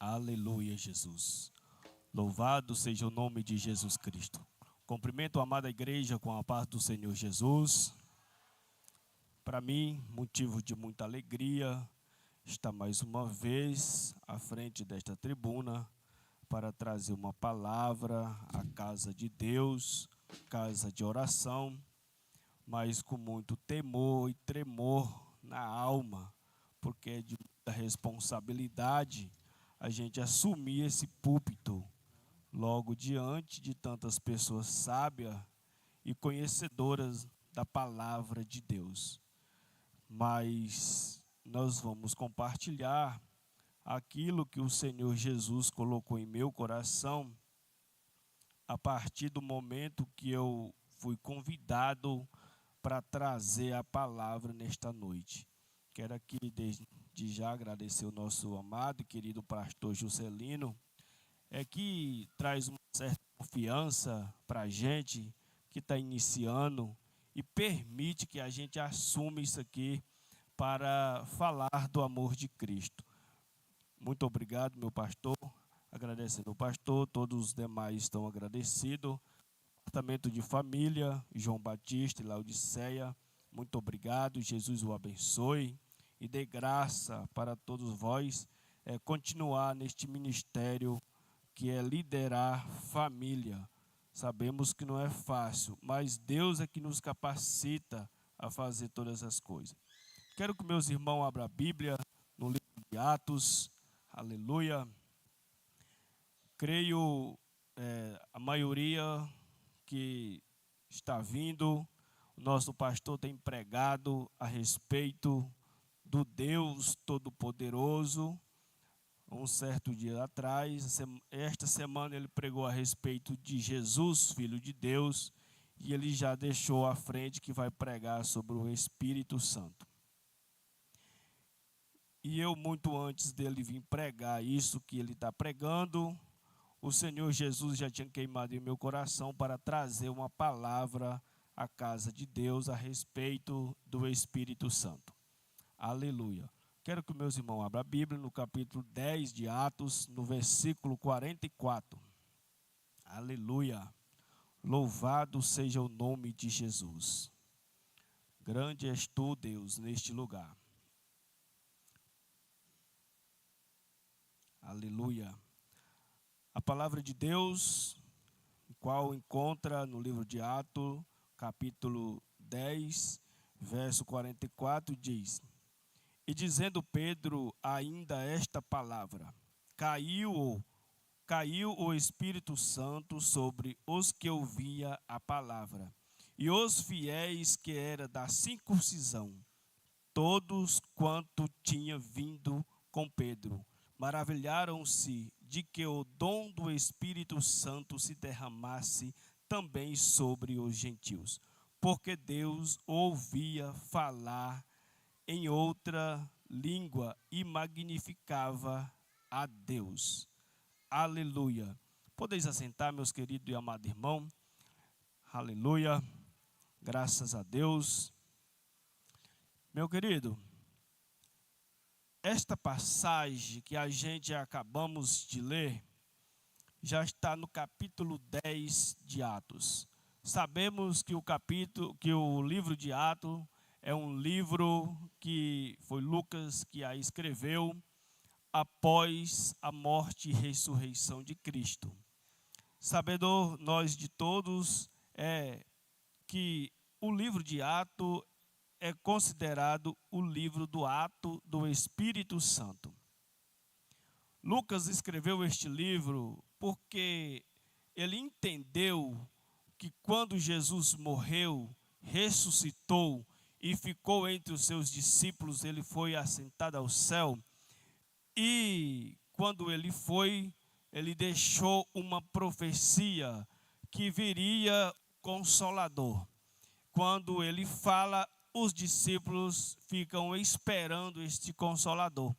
Aleluia, Jesus. Louvado seja o nome de Jesus Cristo. Cumprimento a amada igreja com a paz do Senhor Jesus. Para mim, motivo de muita alegria estar mais uma vez à frente desta tribuna para trazer uma palavra à casa de Deus, casa de oração, mas com muito temor e tremor na alma, porque é de muita responsabilidade a gente assumir esse púlpito logo diante de tantas pessoas sábias e conhecedoras da palavra de Deus. Mas nós vamos compartilhar aquilo que o Senhor Jesus colocou em meu coração a partir do momento que eu fui convidado para trazer a palavra nesta noite. Quero aqui desde já agradecer o nosso amado e querido pastor Juscelino, que traz uma certa confiança para a gente que está iniciando e permite que a gente assuma isso aqui para falar do amor de Cristo. Muito obrigado, meu pastor. Agradecendo o pastor, todos os demais estão agradecidos. Departamento de Família, João Batista e Laodiceia, muito obrigado. Jesus o abençoe e dê graça para todos vós continuar neste ministério que é liderar família. Sabemos que não é fácil, mas Deus é que nos capacita a fazer todas as coisas. Quero que meus irmãos abram a Bíblia no livro de Atos. Aleluia. Creio a maioria que está vindo, o nosso pastor tem pregado a respeito do Deus Todo-Poderoso. Um certo dia atrás, esta semana ele pregou a respeito de Jesus, Filho de Deus, e ele já deixou à frente que vai pregar sobre o Espírito Santo. E eu, muito antes dele vir pregar isso que ele está pregando, o Senhor Jesus já tinha queimado em meu coração para trazer uma palavra à casa de Deus a respeito do Espírito Santo. Aleluia. Quero que meus irmãos abram a Bíblia no capítulo 10 de Atos, no versículo 44. Aleluia. Louvado seja o nome de Jesus. Grande és tu, Deus, neste lugar. Aleluia. A palavra de Deus, qual encontra no livro de Atos, capítulo 10, verso 44, diz: E dizendo Pedro ainda esta palavra, caiu o Espírito Santo sobre os que ouvia a palavra, e os fiéis que era da circuncisão, todos quanto tinha vindo com Pedro, maravilharam-se de que o dom do Espírito Santo se derramasse também sobre os gentios, porque Deus ouvia falar em outra língua e magnificava a Deus. Aleluia. Podeis assentar, meus queridos e amados irmãos. Aleluia. Graças a Deus. Meu querido, esta passagem que a gente acabamos de ler já está no capítulo 10 de Atos. Sabemos que o livro de Atos é um livro que foi Lucas que a escreveu após a morte e ressurreição de Cristo. Sabedor nós de todos que o livro de Atos é considerado o livro do ato do Espírito Santo. Lucas escreveu este livro porque ele entendeu que quando Jesus morreu, ressuscitou e ficou entre os seus discípulos, ele foi assentado ao céu. E quando ele foi, ele deixou uma profecia que viria Consolador. Quando ele fala, os discípulos ficam esperando este Consolador.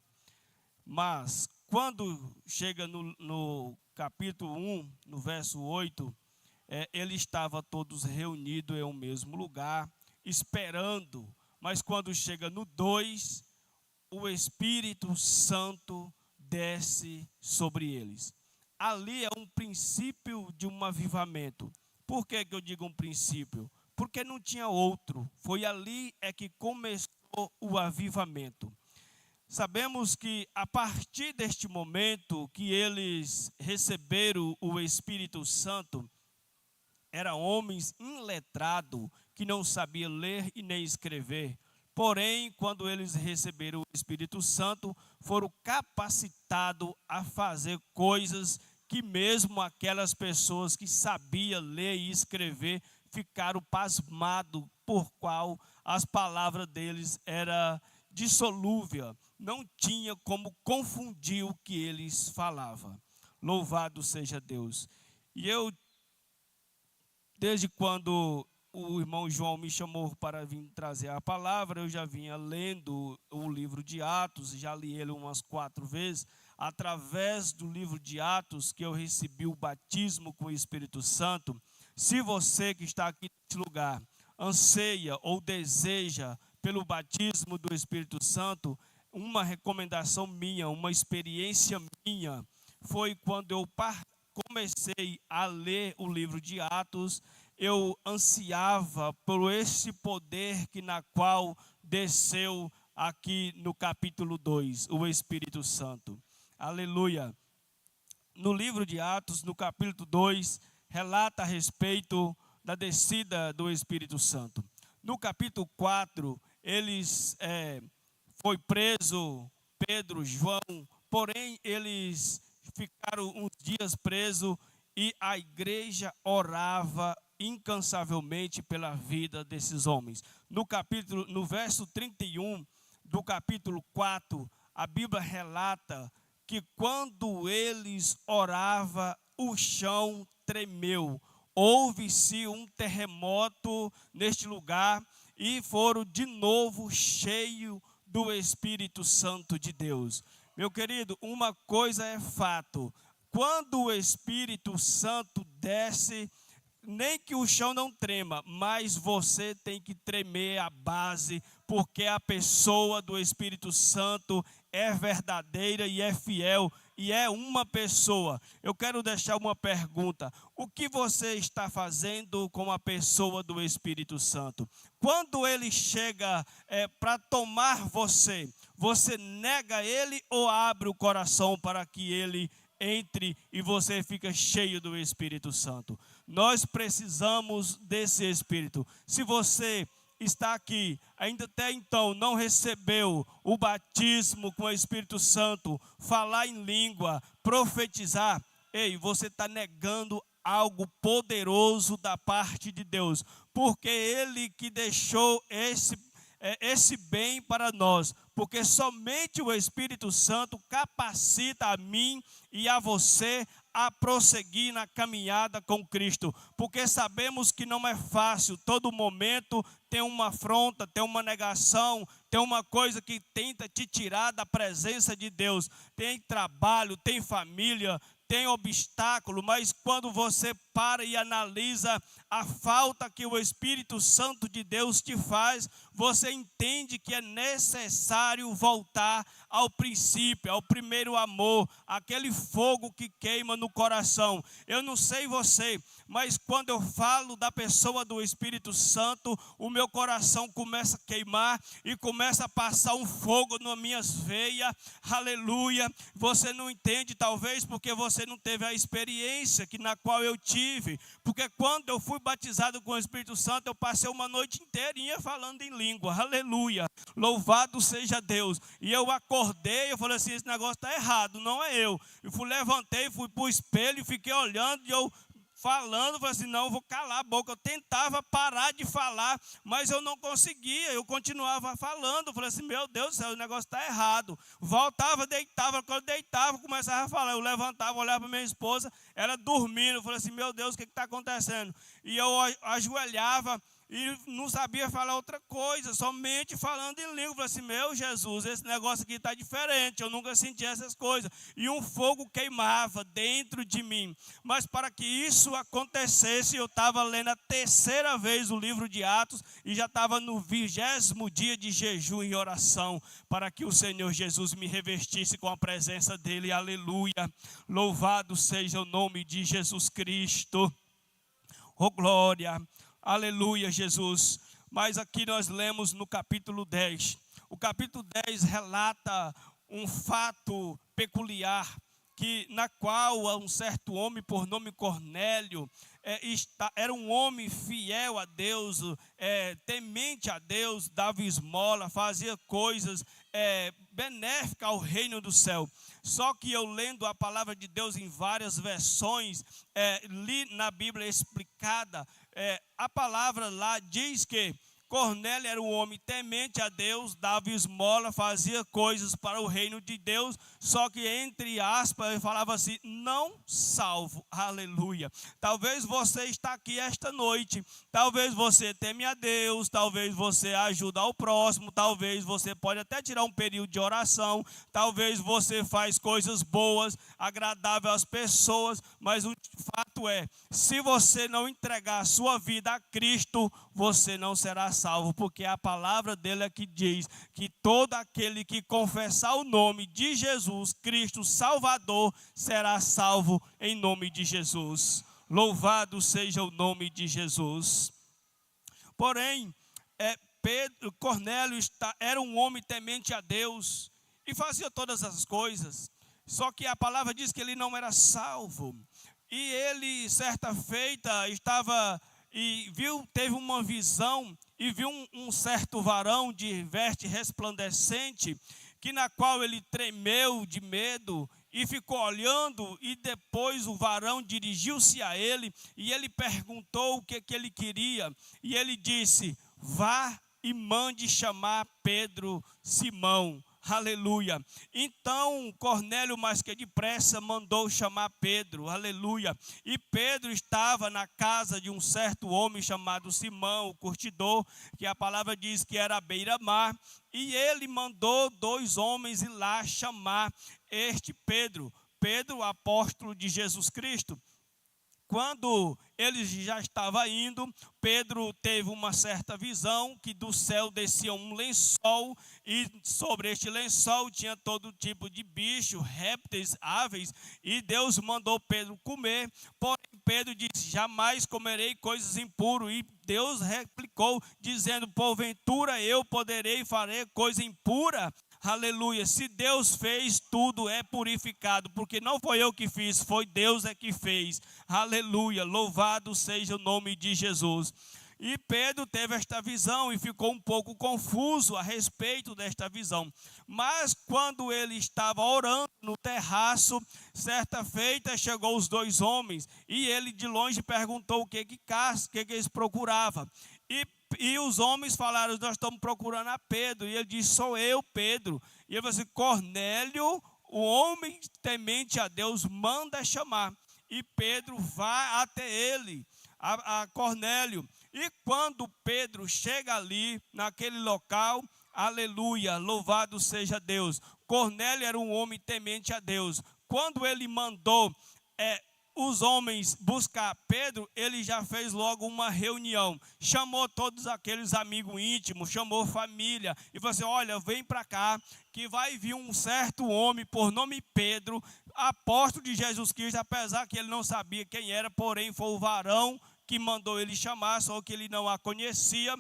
Mas quando chega no capítulo 1, no verso 8, ele estava todos reunidos em um mesmo lugar, esperando. Mas quando chega no 2, o Espírito Santo desce sobre eles. Ali é um princípio de um avivamento. Por que eu digo um princípio? Porque não tinha outro. Foi ali é que começou o avivamento. Sabemos que a partir deste momento que eles receberam o Espírito Santo, eram homens iletrados que não sabiam ler e nem escrever. Porém, quando eles receberam o Espírito Santo, foram capacitados a fazer coisas que mesmo aquelas pessoas que sabiam ler e escrever ficaram pasmados, por qual as palavras deles eram dissolúveis, não tinha como confundir o que eles falavam. Louvado seja Deus. E eu, desde quando o irmão João me chamou para vir trazer a palavra, eu já vinha lendo o livro de Atos, já li ele umas 4 vezes, através do livro de Atos que eu recebi o batismo com o Espírito Santo. Se você que está aqui nesse lugar anseia ou deseja pelo batismo do Espírito Santo, uma recomendação minha, uma experiência minha, foi quando eu comecei a ler o livro de Atos. Eu ansiava por esse poder que na qual desceu aqui no capítulo 2, o Espírito Santo. Aleluia. No livro de Atos, no capítulo 2, relata a respeito da descida do Espírito Santo. No capítulo 4, foi preso Pedro, João, porém eles ficaram uns dias presos e a igreja orava incansavelmente pela vida desses homens. No verso 31 do capítulo 4, a Bíblia relata que quando eles oravam, o chão tremeu. Houve-se um terremoto neste lugar e foram de novo cheios do Espírito Santo de Deus. Meu querido, uma coisa é fato: quando o Espírito Santo desce, nem que o chão não trema, mas você tem que tremer a base, porque a pessoa do Espírito Santo é verdadeira e é fiel, e é uma pessoa. Eu quero deixar uma pergunta: o que você está fazendo com a pessoa do Espírito Santo? Quando ele chega para tomar você, você nega ele ou abre o coração para que ele entre e você fica cheio do Espírito Santo? Nós precisamos desse Espírito. Se você está aqui, ainda até então não recebeu o batismo com o Espírito Santo, falar em língua, profetizar, você está negando algo poderoso da parte de Deus, porque Ele que deixou esse bem para nós, porque somente o Espírito Santo capacita a mim e a você a prosseguir na caminhada com Cristo, porque sabemos que não é fácil. Todo momento tem uma afronta, tem uma negação, tem uma coisa que tenta te tirar da presença de Deus. Tem trabalho, tem família, tem obstáculo, mas quando você para e analisa a falta que o Espírito Santo de Deus te faz, você entende que é necessário voltar ao princípio, ao primeiro amor, aquele fogo que queima no coração. Eu não sei você, mas quando eu falo da pessoa do Espírito Santo, o meu coração começa a queimar e começa a passar um fogo nas minhas veias. Aleluia. Você não entende, talvez porque você não teve a experiência na qual eu tive, porque quando eu fui batizado com o Espírito Santo, eu passei uma noite inteirinha falando em língua. Aleluia. Louvado seja Deus. E eu acordei, eu falei assim: esse negócio está errado, não é eu. Levantei, fui para o espelho, fiquei olhando e eu falando, falei assim: não, eu vou calar a boca. Eu tentava parar de falar, mas eu não conseguia, eu continuava falando. Eu falei assim: meu Deus do céu, o negócio está errado. Voltava, deitava, quando eu deitava, começava a falar. Eu levantava, olhava para minha esposa, ela dormindo. Eu falei assim: meu Deus, o que está acontecendo? E eu ajoelhava e não sabia falar outra coisa, somente falando em língua. Falei assim, meu Jesus, esse negócio aqui está diferente, eu nunca senti essas coisas. E um fogo queimava dentro de mim. Mas para que isso acontecesse, eu estava lendo a terceira vez o livro de Atos e já estava no 20º dia de jejum e oração, para que o Senhor Jesus me revestisse com a presença dele. Aleluia, louvado seja o nome de Jesus Cristo. Oh glória, aleluia Jesus. Mas aqui nós lemos no capítulo 10. O capítulo 10 relata um fato peculiar, na qual um certo homem por nome Cornélio era um homem fiel a Deus, temente a Deus, dava esmola, fazia coisas benéficas ao reino do céu. Só que eu lendo a palavra de Deus em várias versões, li na Bíblia explicada, a palavra lá diz que Cornélio era um homem temente a Deus, dava esmola, fazia coisas para o reino de Deus, só que entre aspas ele falava assim, não salvo, aleluia. Talvez você está aqui esta noite, talvez você teme a Deus, talvez você ajuda ao próximo, talvez você pode até tirar um período de oração, talvez você faz coisas boas, agradáveis às pessoas, mas o fato é, se você não entregar a sua vida a Cristo, você não será salvo, porque a palavra dele é que diz que todo aquele que confessar o nome de Jesus Cristo Salvador será salvo em nome de Jesus. Louvado seja o nome de Jesus. Porém, Cornélio era um homem temente a Deus e fazia todas as coisas, só que a palavra diz que ele não era salvo. E ele, certa feita, teve uma visão e viu um certo varão de veste resplandecente, na qual ele tremeu de medo e ficou olhando, e depois o varão dirigiu-se a ele e ele perguntou o que ele queria, e ele disse, vá e mande chamar Pedro, Simão. Aleluia. Então Cornélio, mais que depressa, mandou chamar Pedro. Aleluia. E Pedro estava na casa de um certo homem chamado Simão, o curtidor, que a palavra diz que era à beira-mar. E ele mandou 2 homens ir lá chamar este Pedro, apóstolo de Jesus Cristo. Quando ele já estava indo, Pedro teve uma certa visão que do céu descia um lençol e sobre este lençol tinha todo tipo de bicho, répteis, aves, e Deus mandou Pedro comer. Porém Pedro disse, jamais comerei coisas impuras, e Deus replicou dizendo, porventura eu poderei fazer coisa impura? Aleluia, se Deus fez, tudo é purificado, porque não foi eu que fiz, foi Deus que fez. Aleluia, louvado seja o nome de Jesus. E Pedro teve esta visão e ficou um pouco confuso a respeito desta visão. Mas quando ele estava orando no terraço, certa feita chegou os 2 homens e ele de longe perguntou o que eles procuravam. E os homens falaram, nós estamos procurando a Pedro. E ele disse, sou eu, Pedro. E ele falou assim, Cornélio, o homem temente a Deus, manda chamar. E Pedro vai até ele, a Cornélio. E quando Pedro chega ali, naquele local, aleluia, louvado seja Deus. Cornélio era um homem temente a Deus. Quando ele mandou os homens buscar Pedro, ele já fez logo uma reunião, chamou todos aqueles amigos íntimos, chamou família, e falou assim, olha, vem para cá, que vai vir um certo homem por nome Pedro, apóstolo de Jesus Cristo, apesar que ele não sabia quem era, porém foi o varão que mandou ele chamar, só que ele não a conhecia,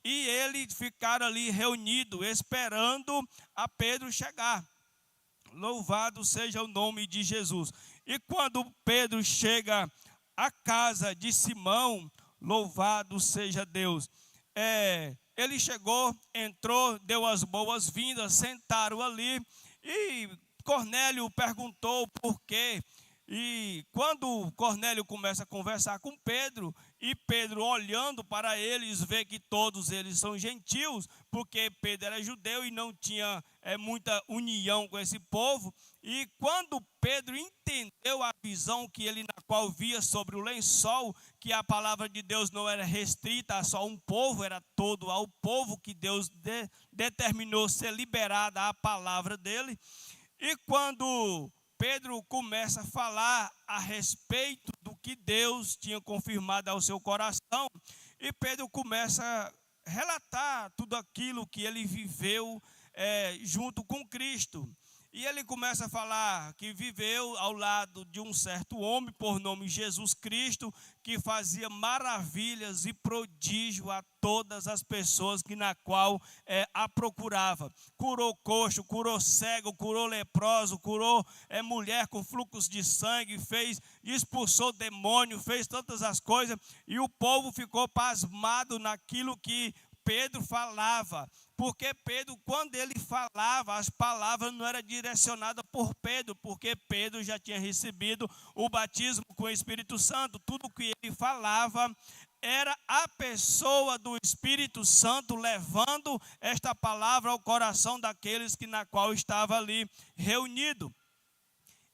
e eles ficaram ali reunidos, esperando a Pedro chegar. Louvado seja o nome de Jesus. E quando Pedro chega à casa de Simão, louvado seja Deus, ele chegou, entrou, deu as boas-vindas, sentaram ali, e Cornélio perguntou por quê. E quando Cornélio começa a conversar com Pedro, E Pedro, olhando para eles, vê que todos eles são gentios, porque Pedro era judeu e não tinha muita união com esse povo. E quando Pedro entendeu a visão que ele na qual via sobre o lençol, que a palavra de Deus não era restrita a só um povo, era todo ao povo que Deus determinou ser liberada a palavra dele. E quando Pedro começa a falar a respeito do que Deus tinha confirmado ao seu coração, e Pedro começa a relatar tudo aquilo que ele viveu junto com Cristo. E ele começa a falar que viveu ao lado de um certo homem por nome Jesus Cristo, que fazia maravilhas e prodígio a todas as pessoas que na qual a procurava. Curou coxo, curou cego, curou leproso, curou mulher com fluxos de sangue, expulsou demônio, fez todas as coisas. E o povo ficou pasmado naquilo que Pedro falava, porque Pedro, quando ele falava, as palavras não eram direcionadas por Pedro, porque Pedro já tinha recebido o batismo com o Espírito Santo. Tudo que ele falava era a pessoa do Espírito Santo levando esta palavra ao coração daqueles que na qual estava ali reunido.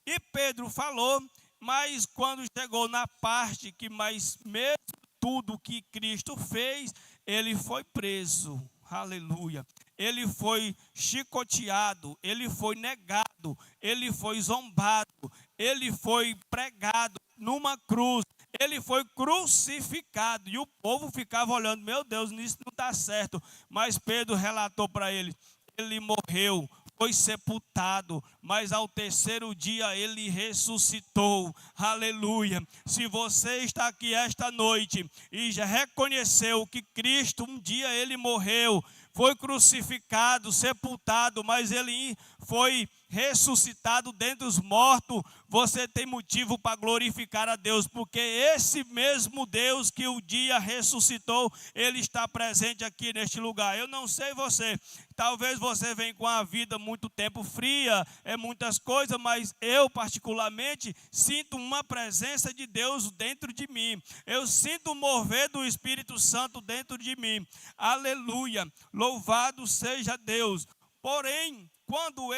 E Pedro falou, mas quando chegou na parte que mais mesmo tudo que Cristo fez, ele foi preso, aleluia, ele foi chicoteado, ele foi negado, ele foi zombado, ele foi pregado numa cruz, ele foi crucificado, e o povo ficava olhando, meu Deus, isso não está certo, mas Pedro relatou para ele, ele morreu, foi sepultado, mas ao terceiro dia ele ressuscitou, aleluia. Se você está aqui esta noite e já reconheceu que Cristo um dia ele morreu, foi crucificado, sepultado, mas ele foi ressuscitado dentre os mortos, você tem motivo para glorificar a Deus, porque esse mesmo Deus que o dia ressuscitou, ele está presente aqui neste lugar. Eu não sei você, talvez você venha com a vida muito tempo fria, muitas coisas, mas eu particularmente sinto uma presença de Deus dentro de mim, eu sinto o mover do Espírito Santo dentro de mim, aleluia, louvado seja Deus. Porém, quando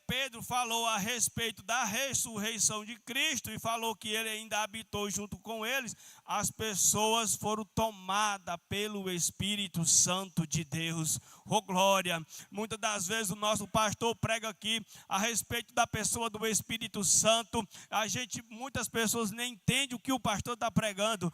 Pedro, falou a respeito da ressurreição de Cristo e falou que ele ainda habitou junto com eles, as pessoas foram tomadas pelo Espírito Santo de Deus. Oh glória! Muitas das vezes o nosso pastor prega aqui a respeito da pessoa do Espírito Santo. Muitas pessoas nem entendem o que o pastor está pregando.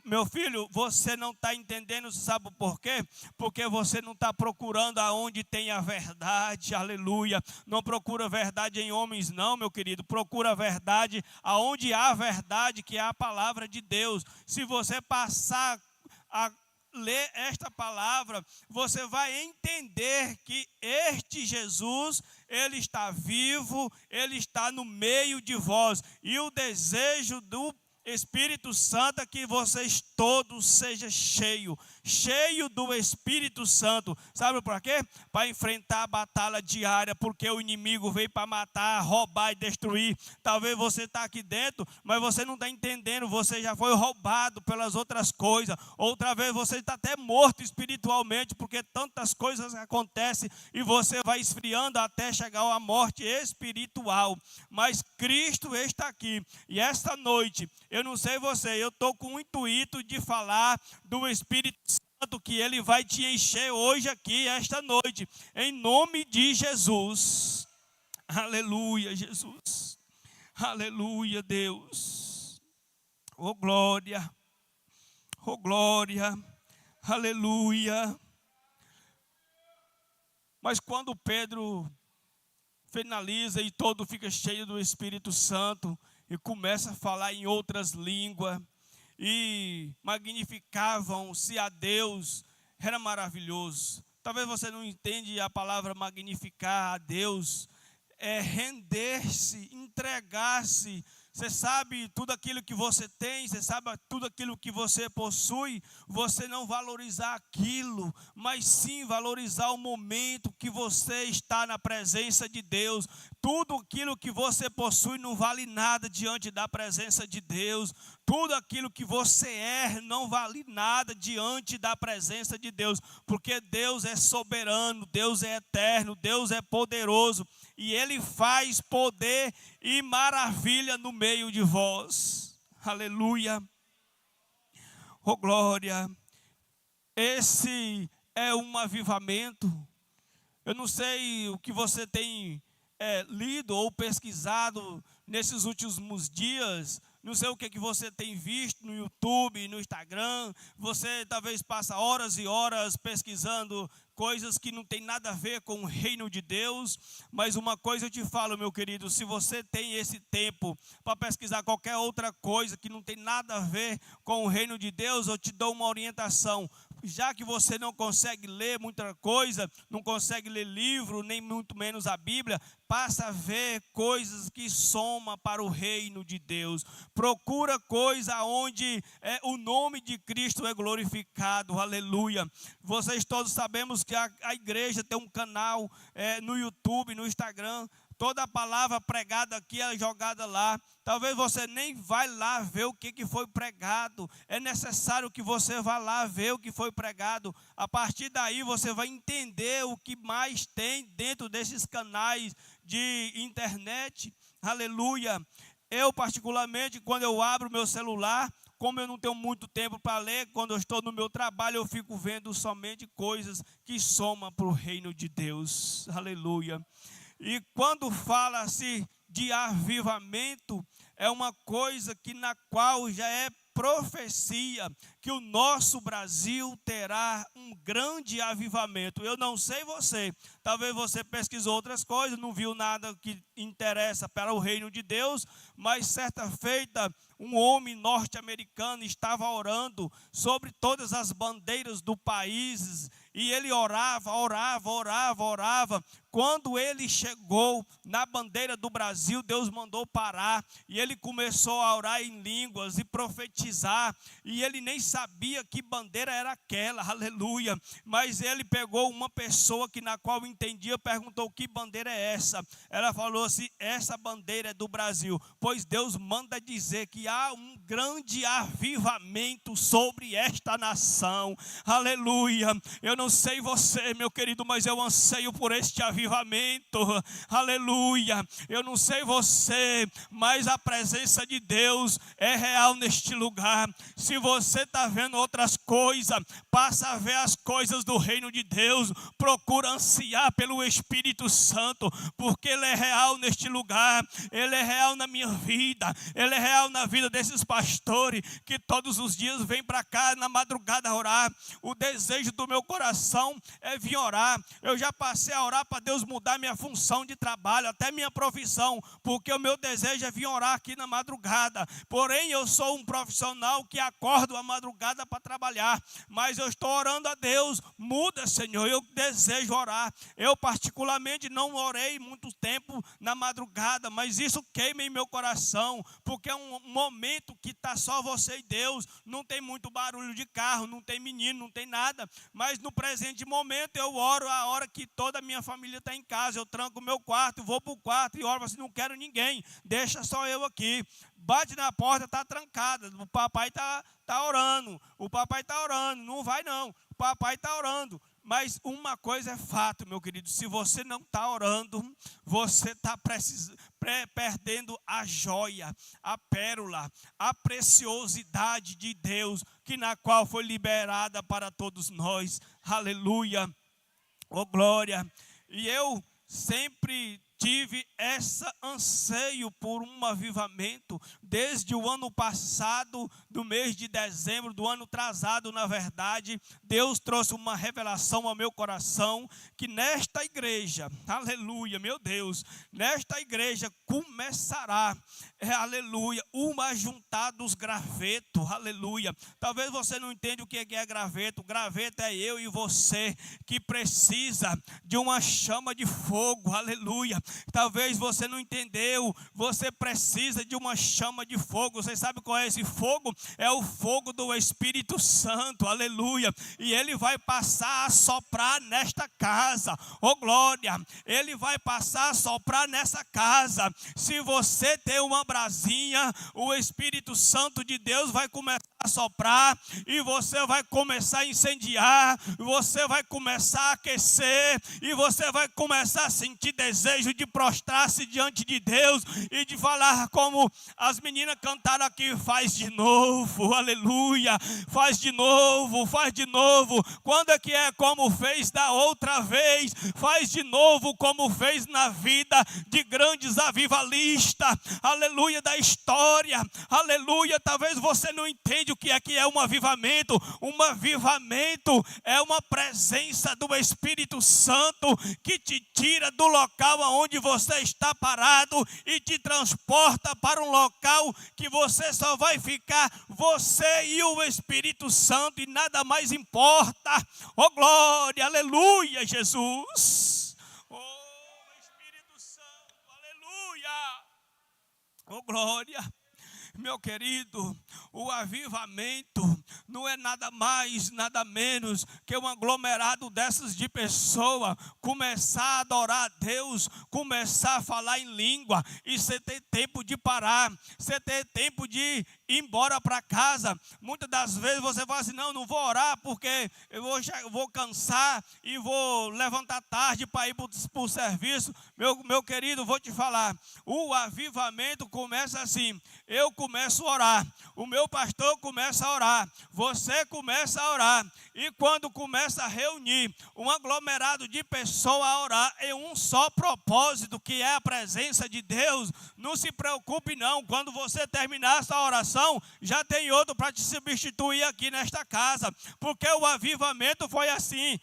Meu filho, você não está entendendo, sabe por quê? Porque você não está procurando aonde tem a verdade, aleluia. Não procura verdade em homens não, meu querido, procura verdade aonde há verdade, que é a palavra de Deus. Se você passar a ler esta palavra, você vai entender que este Jesus, ele está vivo, ele está no meio de vós, e o desejo do Espírito Santo é que vocês todos sejam cheio do Espírito Santo. Sabe por quê? Para enfrentar a batalha diária, porque o inimigo veio para matar, roubar e destruir. Talvez você está aqui dentro, mas você não está entendendo, você já foi roubado pelas outras coisas. Outra vez você está até morto espiritualmente, porque tantas coisas acontecem e você vai esfriando até chegar à morte espiritual. Mas Cristo está aqui, e esta noite, eu não sei você, eu estou com o intuito de falar do Espírito Santo, que ele vai te encher hoje aqui, esta noite, em nome de Jesus. Aleluia, Jesus. Aleluia, Deus. Oh glória, oh glória, aleluia. Mas quando Pedro finaliza e todo fica cheio do Espírito Santo, e começa a falar em outras línguas, e magnificavam-se a Deus, era maravilhoso. Talvez você não entenda a palavra magnificar a Deus, é render-se, entregar-se, você sabe tudo aquilo que você tem, você sabe tudo aquilo que você possui, você não valorizar aquilo, mas sim valorizar o momento que você está na presença de Deus. Tudo aquilo que você possui não vale nada diante da presença de Deus. Tudo aquilo que você é não vale nada diante da presença de Deus, porque Deus é soberano, Deus é eterno, Deus é poderoso, e Ele faz poder e maravilha no meio de vós. Aleluia. Oh glória. Esse é um avivamento. Eu não sei o que você tem lido ou pesquisado nesses últimos dias. Não sei o que você tem visto no YouTube, no Instagram. Você talvez passa horas e horas pesquisando coisas que não tem nada a ver com o reino de Deus. Mas uma coisa eu te falo, meu querido, se você tem esse tempo para pesquisar qualquer outra coisa que não tem nada a ver com o reino de Deus, eu te dou uma orientação. Já que você não consegue ler muita coisa, não consegue ler livro, nem muito menos a Bíblia, passa a ver coisas que somam para o reino de Deus. Procura coisa onde o nome de Cristo é glorificado, aleluia. Vocês todos sabemos que a igreja tem um canal no YouTube, no Instagram. Toda a palavra pregada aqui é jogada lá. Talvez você nem vai lá ver o que foi pregado. É necessário que você vá lá ver o que foi pregado. A partir daí você vai entender o que mais tem dentro desses canais de internet. Aleluia. Eu particularmente, quando eu abro meu celular, como eu não tenho muito tempo para ler, quando eu estou no meu trabalho, eu fico vendo somente coisas que somam para o reino de Deus. Aleluia. E quando fala-se de avivamento, é uma coisa que na qual já é profecia que o nosso Brasil terá um grande avivamento. Eu não sei você, talvez você pesquisou outras coisas, não viu nada que interessa para o reino de Deus, mas certa feita um homem norte-americano estava orando sobre todas as bandeiras do país, e ele orava. Quando ele chegou na bandeira do Brasil, Deus mandou parar, e ele começou a orar em línguas e profetizar, e ele nem sabia que bandeira era aquela, aleluia. Mas ele pegou uma pessoa que na qual entendia, perguntou: que bandeira é essa? Ela falou assim: essa bandeira é do Brasil, pois Deus manda dizer que há um grande avivamento sobre esta nação, aleluia. Eu não sei você, meu querido, mas eu anseio por este avivamento, aleluia. Eu não sei você, mas a presença de Deus é real neste lugar. Se você está vendo outras coisas, passa a ver as coisas do reino de Deus. Procura ansiar pelo Espírito Santo, porque Ele é real neste lugar. Ele é real na minha vida, Ele é real na vida desses pastores que todos os dias vêm para cá na madrugada orar. O desejo do meu coração é vir orar. Eu já passei a orar para Deus mudar minha função de trabalho, até minha profissão, porque o meu desejo é vir orar aqui na madrugada. Porém, eu sou um profissional que acordo à madrugada para trabalhar, mas eu estou orando a Deus: muda, Senhor, eu desejo orar. Eu particularmente não orei muito tempo na madrugada, mas isso queima em meu coração, porque é um momento que está só você e Deus, não tem muito barulho de carro, não tem menino, não tem nada, mas no presente momento eu oro a hora que toda a minha família está em casa. Eu tranco o meu quarto, vou para o quarto e oro assim: não quero ninguém, deixa só eu aqui. Bate na porta, está trancada, o papai está orando, o papai está orando, não vai não, o papai está orando. Mas uma coisa é fato, meu querido: se você não está orando, você está perdendo a joia, a pérola, a preciosidade de Deus, que na qual foi liberada para todos nós. Aleluia, oh glória. E eu sempre tive esse anseio por um avivamento. desde o ano passado, do mês de dezembro, do ano atrasado, na verdade, Deus trouxe uma revelação ao meu coração, que nesta igreja, aleluia, meu Deus, nesta igreja começará, aleluia, uma juntar dos gravetos, aleluia. Talvez você não entenda o que é graveto. Graveto é eu e você que precisa de uma chama de fogo, aleluia. Talvez você não entendeu, você precisa de uma chama de fogo. Você sabe qual é esse fogo? É o fogo do Espírito Santo, aleluia. E ele vai passar a soprar nesta casa, oh glória. Ele vai passar a soprar nessa casa. Se você tem uma brasinha, o Espírito Santo de Deus vai começar a soprar e você vai começar a incendiar, você vai começar a aquecer e você vai começar a sentir desejo de prostrar-se diante de Deus e de falar como as meninas cantaram aqui: faz de novo, aleluia, faz de novo, faz de novo. Quando é que é como fez da outra vez? Faz de novo como fez na vida de grandes avivalistas, aleluia, da história, aleluia. Talvez você não entenda o que é um avivamento. Um avivamento é uma presença do Espírito Santo que te tira do local onde você está parado e te transporta para um local que você só vai ficar você e o Espírito Santo e nada mais importa. Oh glória, aleluia, Jesus. Oh Espírito Santo, aleluia. Oh glória. Meu querido, o avivamento não é nada mais, nada menos que um aglomerado dessas de pessoas começar a adorar a Deus, começar a falar em língua, e você ter tempo de parar, você ter tempo de ir embora para casa. Muitas das vezes você fala assim: não vou orar porque eu vou cansar e vou levantar tarde para ir para o serviço. Meu querido, vou te falar, o avivamento começa assim: eu começo a orar, o meu pastor começa a orar, você começa a orar, e quando começa a reunir um aglomerado de pessoas a orar em um só propósito, que é a presença de Deus, não se preocupe não, quando você terminar essa oração, já tem outro para te substituir aqui nesta casa, porque o avivamento foi assim.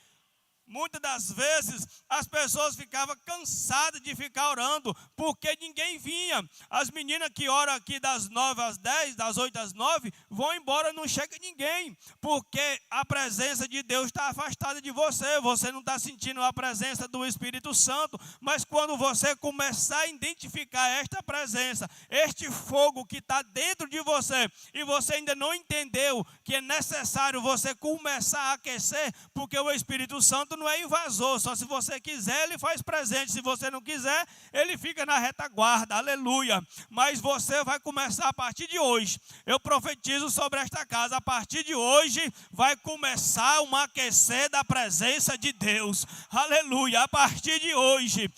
Muitas das vezes as pessoas ficavam cansadas de ficar orando, porque ninguém vinha. As meninas que oram aqui das 9 às 10, das 8 às 9, vão embora, não chega ninguém, porque a presença de Deus está afastada de você. Você não está sentindo a presença do Espírito Santo. Mas quando você começar a identificar esta presença, este fogo que está dentro de você, e você ainda não entendeu que é necessário você começar a aquecer, porque o Espírito Santo não é invasor, só se você quiser ele faz presente, se você não quiser ele fica na retaguarda, aleluia. Mas você vai começar a partir de hoje, eu profetizo sobre esta casa, a partir de hoje vai começar um aquecer da presença de Deus, aleluia. A partir de hoje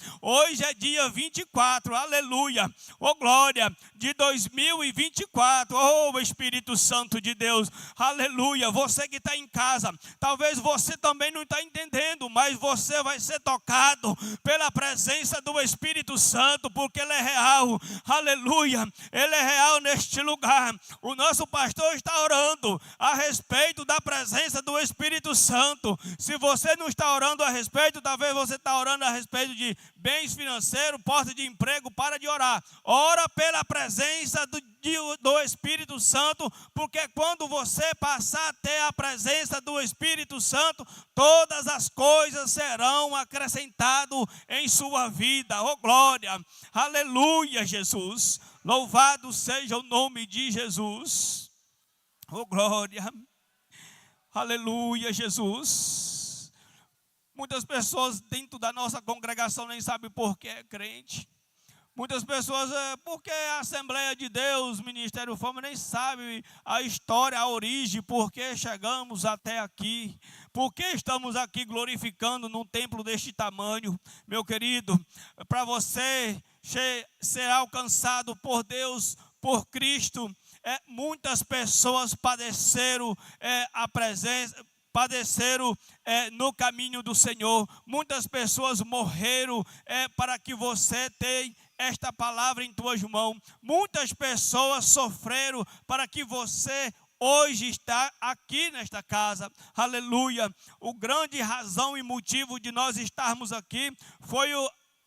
é dia 24, aleluia, oh glória, de 2024, oh Espírito Santo de Deus, aleluia. Você que está em casa, talvez você também não está entendendo, mas você vai ser tocado pela presença do Espírito Santo, porque ele é real, aleluia, ele é real neste lugar. O nosso pastor está orando a respeito da presença do Espírito Santo. Se você não está orando a respeito, talvez você está orando a respeito de bens financeiros, porta de emprego, para de orar. Ora pela presença do Espírito Santo, porque quando você passar a ter a presença do Espírito Santo, todas as coisas serão acrescentadas em sua vida. Oh glória, aleluia, Jesus, louvado seja o nome de Jesus. Oh glória, aleluia, Jesus. Muitas pessoas dentro da nossa congregação nem sabem por que é crente. Muitas pessoas, porque a Assembleia de Deus, Ministério Fama, nem sabe a história, a origem, por que chegamos até aqui, por que estamos aqui glorificando num templo deste tamanho. Meu querido, para você ser alcançado por Deus, por Cristo, muitas pessoas padeceram a presença, padeceram no caminho do Senhor. Muitas pessoas morreram para que você tenha esta palavra em tuas mãos. Muitas pessoas sofreram para que você hoje está aqui nesta casa, aleluia. O grande razão e motivo de nós estarmos aqui foi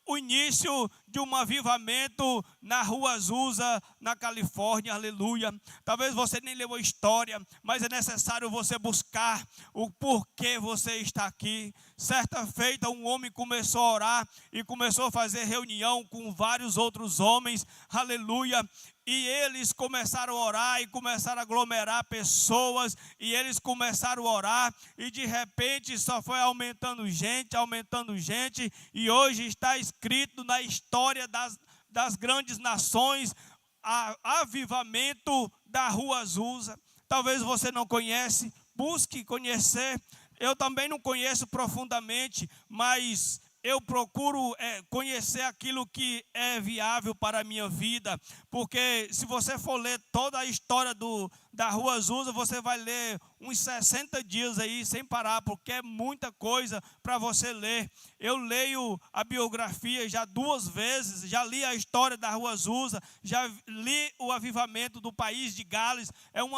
o início de um avivamento na Rua Azusa, na Califórnia, aleluia. Talvez você nem leu a história, mas é necessário você buscar o porquê você está aqui. Certa feita, um homem começou a orar e começou a fazer reunião com vários outros homens, aleluia. E eles começaram a orar e começaram a aglomerar pessoas, e eles começaram a orar, e de repente só foi aumentando gente, e hoje está escrito na história das grandes nações, avivamento da Rua Azusa. Talvez você não conhece, busque conhecer. Eu também não conheço profundamente, mas eu procuro conhecer aquilo que é viável para a minha vida, porque se você for ler toda a história da Rua Azusa, você vai ler uns 60 dias aí sem parar, porque é muita coisa para você ler. Eu leio a biografia já 2 vezes, já li a história da Rua Azusa, já li o avivamento do país de Gales, é um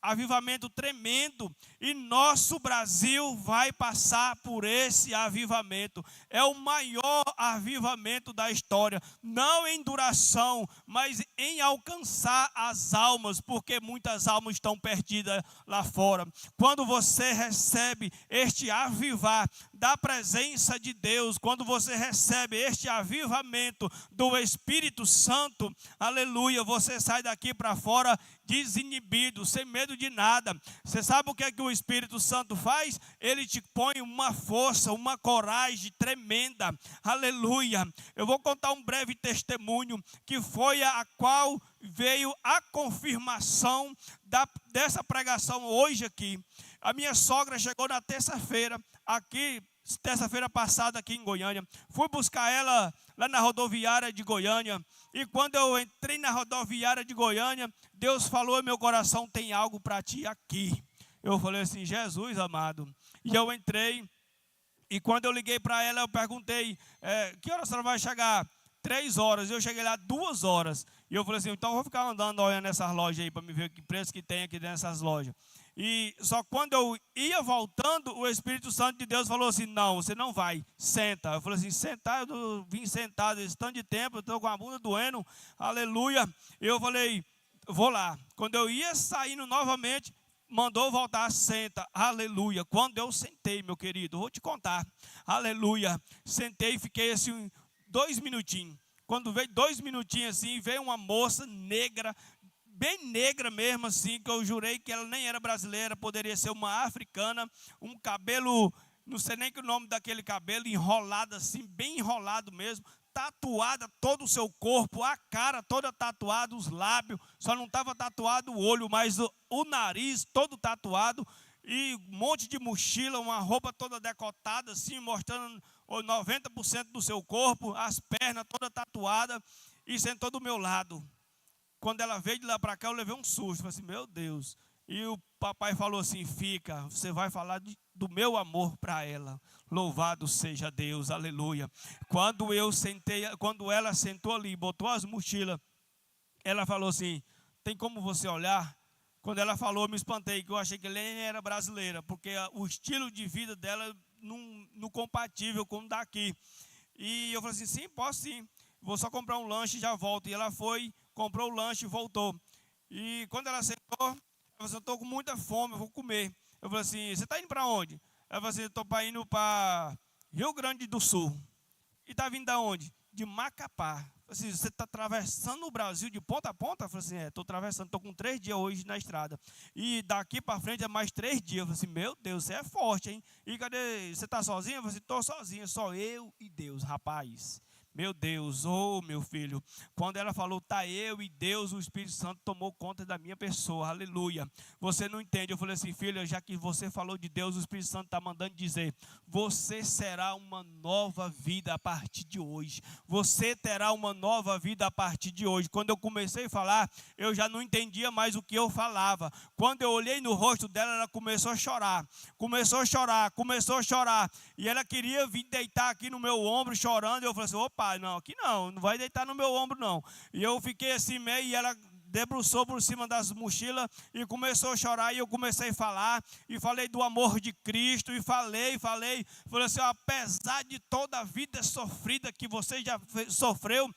avivamento tremendo, e nosso Brasil vai passar por esse avivamento. É o maior avivamento da história, não em duração, mas em alcançar as almas, porque muitas almas estão perdidas lá fora. Quando você recebe este avivar da presença de Deus, quando você recebe este avivamento do Espírito Santo, aleluia, você sai daqui para fora desinibido, sem medo de nada. Você sabe o que é que o Espírito Santo faz? Ele te põe uma força, uma coragem tremenda, aleluia. Eu vou contar um breve testemunho, que foi a qual veio a confirmação dessa pregação hoje aqui. A minha sogra chegou na terça-feira passada aqui em Goiânia. Fui buscar ela lá na rodoviária de Goiânia, e quando eu entrei na rodoviária de Goiânia, Deus falou em meu coração: tem algo para ti aqui. Eu falei assim: Jesus amado. E eu entrei, e quando eu liguei para ela, eu perguntei: que horas ela vai chegar? 3 horas. Eu cheguei lá 2 horas. E eu falei assim: então eu vou ficar andando olhando essas lojas aí, para me ver que preço que tem aqui dessas lojas. E só quando eu ia voltando, o Espírito Santo de Deus falou assim: não, você não vai, senta. Eu falei assim: sentar, eu vim sentado esse tanto de tempo, eu estou com a bunda doendo, aleluia. Eu falei: vou lá. Quando eu ia saindo novamente, mandou voltar, senta, aleluia. Quando eu sentei, meu querido, vou te contar, aleluia. Sentei e fiquei assim 2 minutinhos. Quando veio 2 minutinhos assim, veio uma moça negra, bem negra mesmo assim, que eu jurei que ela nem era brasileira, poderia ser uma africana, um cabelo, não sei nem que o nome daquele cabelo, enrolado assim, bem enrolado mesmo, tatuada todo o seu corpo, a cara toda tatuada, os lábios, só não estava tatuado o olho, mas o nariz todo tatuado, e um monte de mochila, uma roupa toda decotada assim, mostrando 90% do seu corpo, as pernas toda tatuada, e sentou do meu lado. Quando ela veio de lá para cá, eu levei um susto. Falei assim: meu Deus. E o papai falou assim: fica, você vai falar do meu amor para ela. Louvado seja Deus, aleluia. Quando ela sentou ali, botou as mochilas, ela falou assim: tem como você olhar? Quando ela falou, eu me espantei, que eu achei que ela nem era brasileira, porque o estilo de vida dela não compatível com o daqui. E eu falei assim: sim, posso sim. Vou só comprar um lanche e já volto. E ela foi, comprou o lanche e voltou. E quando ela sentou, ela falou assim: eu estou com muita fome, eu vou comer. Eu falei assim: você está indo para onde? Ela falou assim: eu estou indo para Rio Grande do Sul. E está vindo da onde? De Macapá. Eu falei assim: você está atravessando o Brasil de ponta a ponta? Eu falei assim: estou atravessando, estou com 3 dias hoje na estrada. E daqui para frente é mais 3 dias. Eu falei assim: meu Deus, você é forte, hein? E cadê? Você está sozinha? Eu falei assim: estou sozinha, só eu e Deus, rapaz. Meu Deus, oh meu filho, quando ela falou, tá eu e Deus, o Espírito Santo tomou conta da minha pessoa, aleluia. Você não entende, eu falei assim: filha, já que você falou de Deus, o Espírito Santo está mandando dizer, você será uma nova vida a partir de hoje. Você terá uma nova vida a partir de hoje. Quando eu comecei a falar, eu já não entendia mais o que eu falava. Quando eu olhei no rosto dela, ela começou a chorar, começou a chorar, e ela queria vir deitar aqui no meu ombro chorando, e eu falei assim: opa, sofá. Não, aqui não vai deitar no meu ombro não. E eu fiquei assim meio, e ela debruçou por cima das mochilas e começou a chorar, e eu comecei a falar, e falei do amor de Cristo, e falei assim, apesar de toda a vida sofrida que você já sofreu,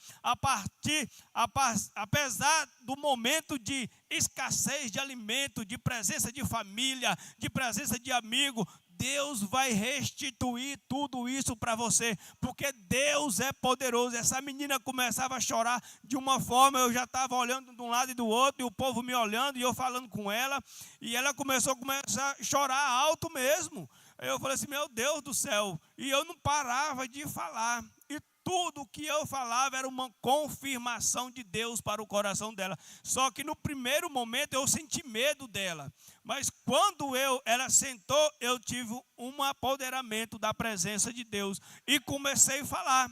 apesar do momento de escassez de alimento, de presença de família, de presença de amigo, Deus vai restituir tudo isso para você, porque Deus é poderoso. Essa menina começava a chorar de uma forma, eu já estava olhando de um lado e do outro, e o povo me olhando, e eu falando com ela, e ela começou a chorar alto mesmo. Aí eu falei assim, meu Deus do céu, e eu não parava de falar, e tudo que eu falava era uma confirmação de Deus para o coração dela. Só que no primeiro momento eu senti medo dela, mas quando ela sentou, eu tive um apoderamento da presença de Deus e comecei a falar.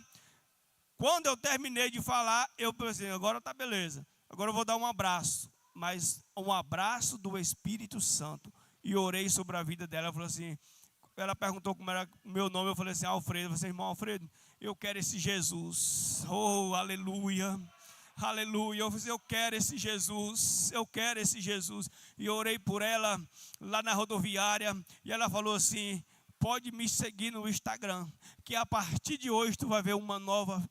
Quando eu terminei de falar, eu pensei, agora tá beleza, agora eu vou dar um abraço, mas um abraço do Espírito Santo, e orei sobre a vida dela. Ela falou assim, ela perguntou como era o meu nome, eu falei assim, Alfredo. Eu falei assim, irmão Alfredo, eu quero esse Jesus. Oh, aleluia, aleluia. Eu falei assim, eu quero esse Jesus, eu quero esse Jesus. E eu orei por ela lá na rodoviária, e ela falou assim, pode me seguir no Instagram, que a partir de hoje tu vai ver uma nova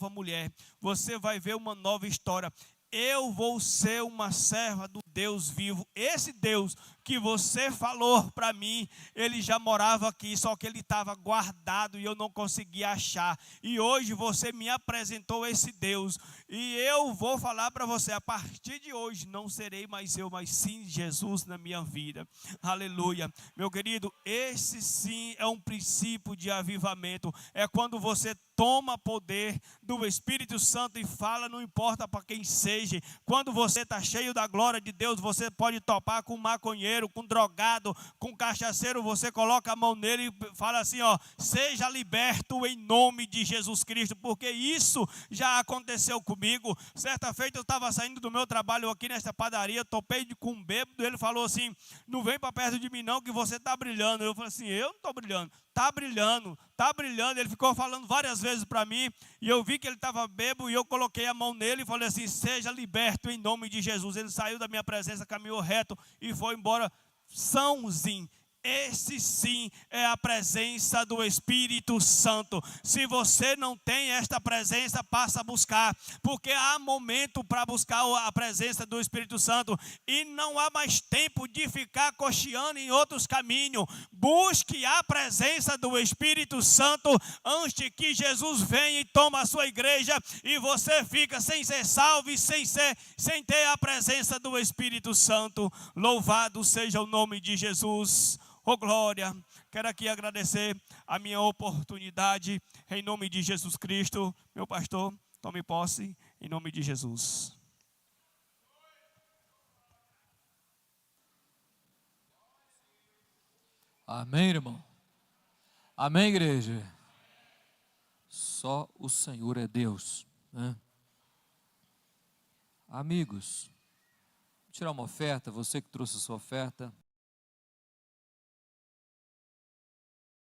mulher, você vai ver uma nova história. Eu vou ser uma serva do Deus vivo. Esse Deus que você falou para mim, ele já morava aqui, só que ele estava guardado e eu não conseguia achar. E hoje você me apresentou esse Deus, e eu vou falar para você, a partir de hoje não serei mais eu, mas sim Jesus na minha vida. Aleluia. Meu querido, esse sim é um princípio de avivamento. É quando você toma poder do Espírito Santo e fala, não importa para quem seja. Quando você está cheio da glória de Deus, você pode topar com maconheiro, com drogado, com cachaceiro, você coloca a mão nele e fala assim, seja liberto em nome de Jesus Cristo, porque isso já aconteceu comigo. Certa feita eu estava saindo do meu trabalho aqui nesta padaria, topei com um bêbado, ele falou assim, não vem para perto de mim não, que você está brilhando. Eu falei assim, eu não estou brilhando. Está brilhando, está brilhando. Ele ficou falando várias vezes para mim, e eu vi que ele estava bêbado, e eu coloquei a mão nele e falei assim, seja liberto em nome de Jesus. Ele saiu da minha presença, caminhou reto e foi embora sãozinho. Esse sim é a presença do Espírito Santo. Se você não tem esta presença, passa a buscar, porque há momento para buscar a presença do Espírito Santo, e não há mais tempo de ficar cocheando em outros caminhos. Busque a presença do Espírito Santo antes que Jesus venha e toma a sua igreja, e você fica sem ser salvo e sem ter a presença do Espírito Santo. Louvado seja o nome de Jesus. Oh glória, quero aqui agradecer a minha oportunidade, em nome de Jesus Cristo. Meu pastor, tome posse, em nome de Jesus. Amém, irmão? Amém, igreja? Só o Senhor é Deus, né? Amigos, vou tirar uma oferta, você que trouxe a sua oferta.